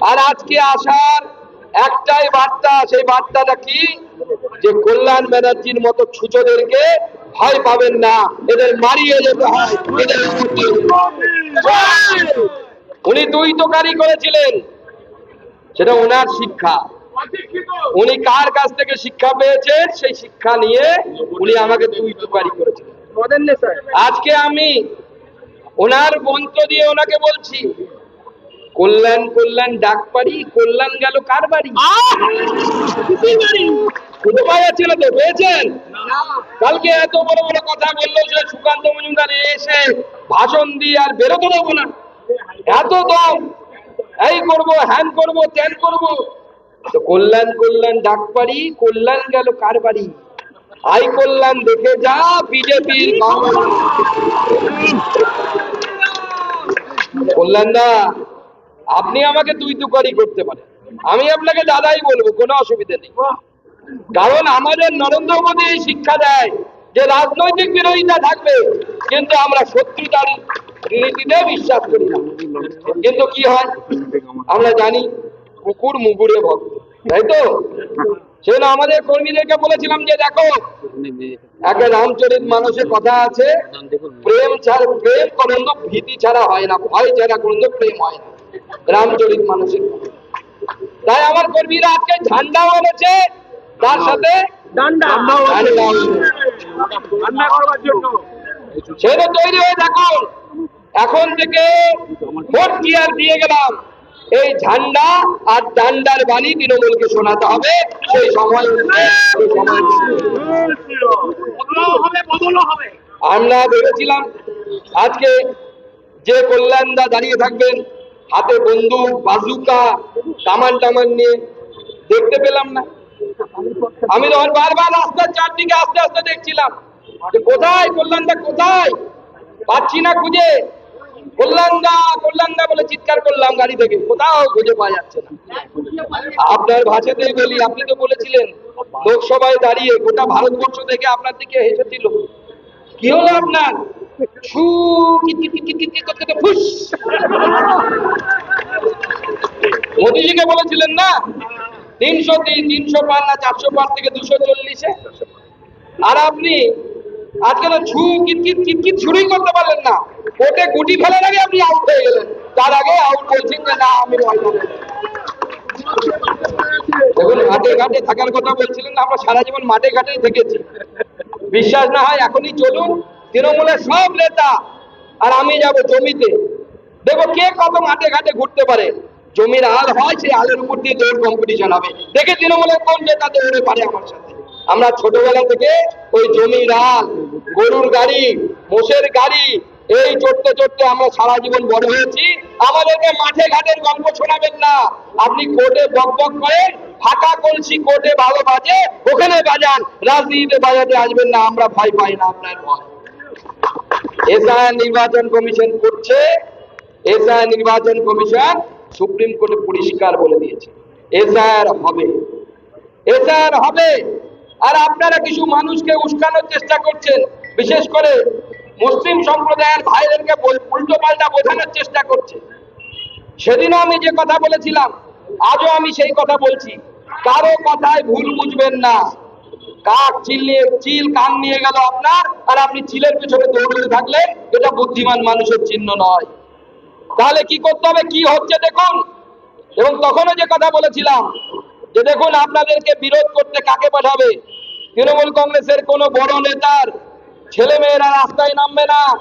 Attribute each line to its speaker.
Speaker 1: আর আজকে আসার একটাই বার্তা, সেই বার্তাটা কি, যে কল্যাণ ব্যানার্জির মতো ছুঁচোদেরকে ভয় পাবেন না, এদের মারিয়ে যেতে হয়। উনি দুই তোকারি করেছিলেন, সেটা ওনার শিক্ষা। উনি কার কাছ থেকে শিক্ষা পেয়েছেন, সেই শিক্ষা নিয়ে উনি আমাকে দুই তোকারি করেছিলেন। আজকে আমি ওনার মন্ত্র দিয়ে ওনাকে বলছি, কল্যাণ কল্যাণ ডাক পারি, কল্যাণ গেল কার বাড়ি? খুঁজে পাওয়া যাচ্ছিল তো, পেয়েছেন? কালকে এত বড় বড় কথা বললো, সে সুকান্ত মজুমদার এসে ভাষণ দিয়ে আর বেরোতে দেবো না, এত দম, এই করবো, হ্যান করবো, ত্যান করবো। তো কল্যাণ কল্যাণ ডাক পারি, কল্যাণ গেল কার বাড়ি? আই কল্যাণ দেখে যা বিজেপির কল্যাণ দা, আপনি আমাকে দুই তুকারি করতে পারেন, আমি আপনাকে দাদাই বলবো, কোনো অসুবিধা নেই। কারণ আমাদের নরেন্দ্র মোদী এই শিক্ষা দেয় যে রাজনৈতিক বিরোধিতা থাকবে, কিন্তু আমরা শত্রুতার নীতিতে বিশ্বাস করি না। কিন্তু কি হয় আমরা জানি, কুকুর মুগুরে ভক্ত, তাই তো? সেজন্য আমাদের কর্মীদেরকে বলেছিলাম যে দেখো, একটা রামচরিত মানুষের কথা আছে, প্রেম ছাড়া, প্রেম কোনদিন ভীতি ছাড়া হয় না, ভয় ছাড়া কোনদিন প্রেম হয় না, রামচরিত মানুষের। তাই আমার কর্মীরা আজকে ঝান্ডাও এনেছে, তার সাথে সেটা তৈরি হয়ে থাকুন। এখন থেকে ফোর্থ ইয়ার দিয়ে গেলাম, এই ঝান্ডা আর ডান্ডার বাণী তৃণমূলকে শোনাতে হবে। সেই সময় আমরা ভেবেছিলাম আজকে যে কল্যাণদা দাঁড়িয়ে থাকবেন, হাতে বন্দুক, বাজুকা, কামান টামান নিয়ে, দেখতে পেলাম না। আমি তখন বারবার রাস্তার চারদিকে আস্তে আস্তে দেখছিলাম, কোথায় কল্যাণদা, কোথায় পাচ্ছি না খুঁজে। কল্যাণদা কল্যাণদা বলে চিৎকার করলাম গাড়ি থেকে, কোথাও খুঁজে পাওয়া যাচ্ছে না। আপনার ভাষাতেই বলি, আপনি তো বলেছিলেন লোকসভায় দাঁড়িয়ে গোটা ভারতবর্ষ থেকে আপনার দিকে হেসেছিল, কি হলো আপনার? মোদীজিকে বলেছিলেন না 303, 300 পার না 400 পার থেকে 240-এ, আর আপনি আজকে তো কিট শুরুই করতে পারলেন না, কোর্টে গুটি ফেলার আগে আপনি আউট হয়ে গেলেন, তার আগে আউট বলছেন যে না আমি দেখুন, মাঠে ঘাটে থাকার কথা বলছিলেন না, আমরা সারা জীবন মাঠে ঘাটেই থেকেছি। বিশ্বাস না হয় এখনই চলুন, তৃণমূলের সব নেতা আর আমি যাব জমিতে, দেখো কে কত মাঠে ঘাটে ঘুরতে পারে। জমির আল হয়, সেই আলের উপর দিয়ে দৌড় কম্পিটিশন হবে, দেখে তৃণমূলের কোন নেতা দৌড়ে পারে আমার সাথে। আমরা ছোটবেলা থেকে ওই জমির আল, গরুর গাড়ি, মোষের গাড়ি, এই চড়তে চড়তে আমরা সারা জীবন বড় হয়েছি। আমাদেরকে মাঠে ঘাটের গল্প শোনাবেন না। আপনি কোর্টে বক বক করে, ফাঁকা কলসি কোর্টে ভালো বাজে, ওখানে বাজান, রাজনীতিতে বাজাতে আসবেন না, আমরা ভয় পাই না আপনার ভয়। এসআইআর নির্বাচন কমিশন করছে, এসআইআর নির্বাচন কমিশন সুপ্রিম কোর্টে পরিষ্কার বলে দিয়েছে এসআইআর হবে, এসআইআর হবে। আর আপনারা কিছু মানুষকে উস্কানোর চেষ্টা করছেন, বিশেষ করে মুসলিম সম্প্রদায়ের ভাইদেরকে উল্টো পাল্টা বোঝানোর চেষ্টা করছে। সেদিনও আমি যে কথা বলেছিলাম, আজও আমি সেই কথা বলছি, কারো কথায় ভুল বুঝবেন না। কাক চিল কান নিয়ে গেল আপনার, আর আপনি চিলের পেছনে দৌড়তে থাকলেন, এটা বুদ্ধিমান মানুষের চিহ্ন নয়। তাহলে কি করতে হবে, কি হচ্ছে দেখুন। এবং তখনও যে কথা বলেছিলাম যে দেখুন, আপনাদেরকে বিরোধ করতে কাকে পাঠাবে? তৃণমূল কংগ্রেসের কোনো বড় নেতার ছেলে মেয়েরা রাস্তায় নামবে না।